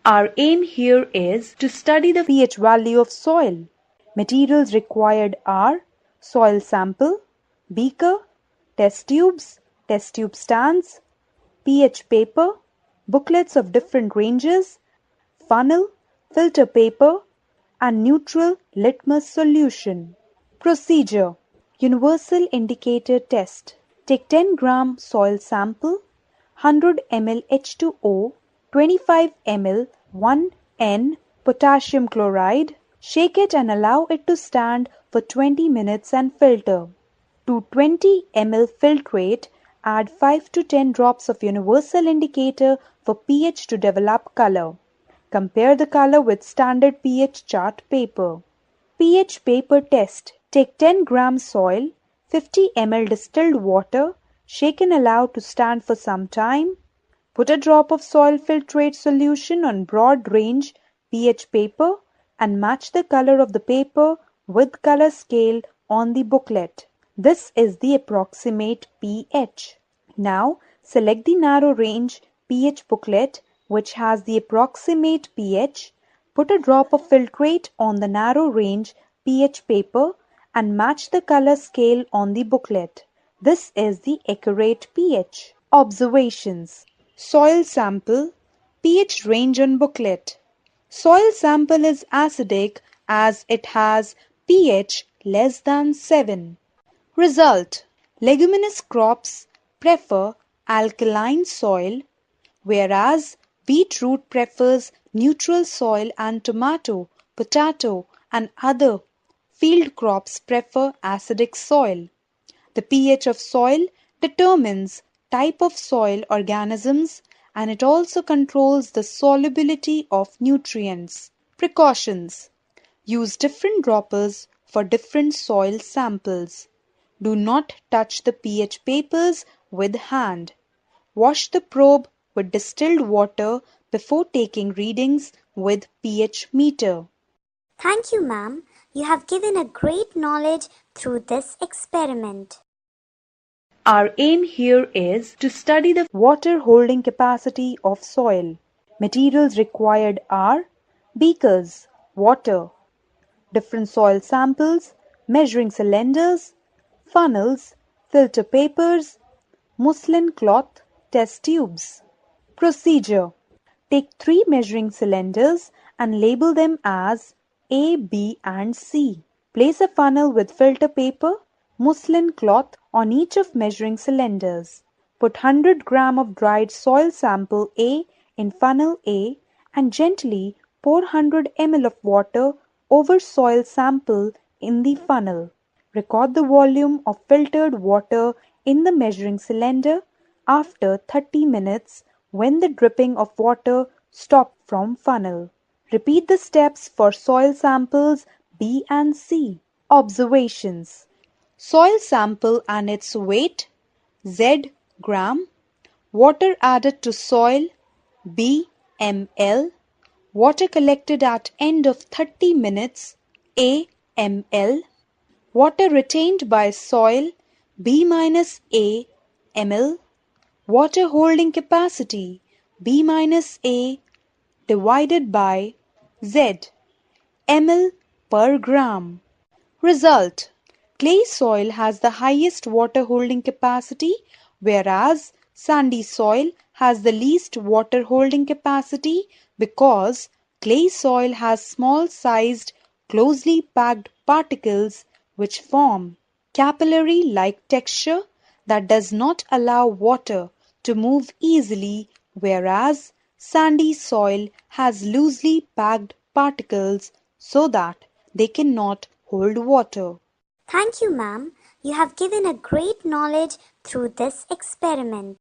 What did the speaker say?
Our aim here is to study the pH value of soil. Materials required are soil sample, beaker, test tube stands, pH paper, booklets of different ranges, funnel, filter paper, and neutral litmus solution. Procedure: Universal indicator test. Take 10 gram soil sample, 100 ml H2O, 25 ml 1N potassium chloride. Shake it and allow it to stand for 20 minutes and filter. To 20 ml filtrate, add 5 to 10 drops of universal indicator for pH to develop color. Compare the color with standard pH chart paper. pH paper test. Take 10 gram soil, 50 ml distilled water, shake and allow to stand for some time. Put a drop of soil filtrate solution on broad range pH paper and match the color of the paper with color scale on the booklet. This is the approximate pH. Now select the narrow range pH booklet which has the approximate pH. Put a drop of filtrate on the narrow range pH paper and match the color scale on the booklet. This is the accurate pH. Observations: Soil sample, pH range on booklet. Soil sample is acidic as it has pH less than 7. Result: Leguminous crops prefer alkaline soil, whereas beetroot prefers neutral soil and tomato, potato and other field crops prefer acidic soil. The pH of soil determines type of soil organisms and it also controls the solubility of nutrients. Precautions: Use different droppers for different soil samples. Do not touch the pH papers with hand. Wash the probe with distilled water before taking readings with pH meter. Thank you, ma'am. You have given a great knowledge through this experiment. Our aim here is to study the water holding capacity of soil. Materials required are beakers, water, different soil samples, measuring cylinders, funnels, filter papers, muslin cloth, test tubes. Procedure: Take 3 measuring cylinders and label them as A, B and C. Place a funnel with filter paper, muslin cloth on each of measuring cylinders. Put 100 gram of dried soil sample A in funnel A and gently pour 100 ml of water over soil sample in the funnel. Record the volume of filtered water in the measuring cylinder after 30 minutes when the dripping of water stops from funnel. Repeat the steps for soil samples B and C. Observations: Soil sample and its weight Z gram. Water added to soil B ml. Water collected at end of 30 minutes A ml. Water retained by soil B minus A ml. Water holding capacity B minus A divided by Z ml per gram. Result: Clay soil has the highest water holding capacity, whereas sandy soil has the least water holding capacity because clay soil has small sized, closely packed particles which form capillary-like texture that does not allow water to move easily, whereas sandy soil has loosely packed particles so that they cannot hold water. Thank you, ma'am. You have given a great knowledge through this experiment.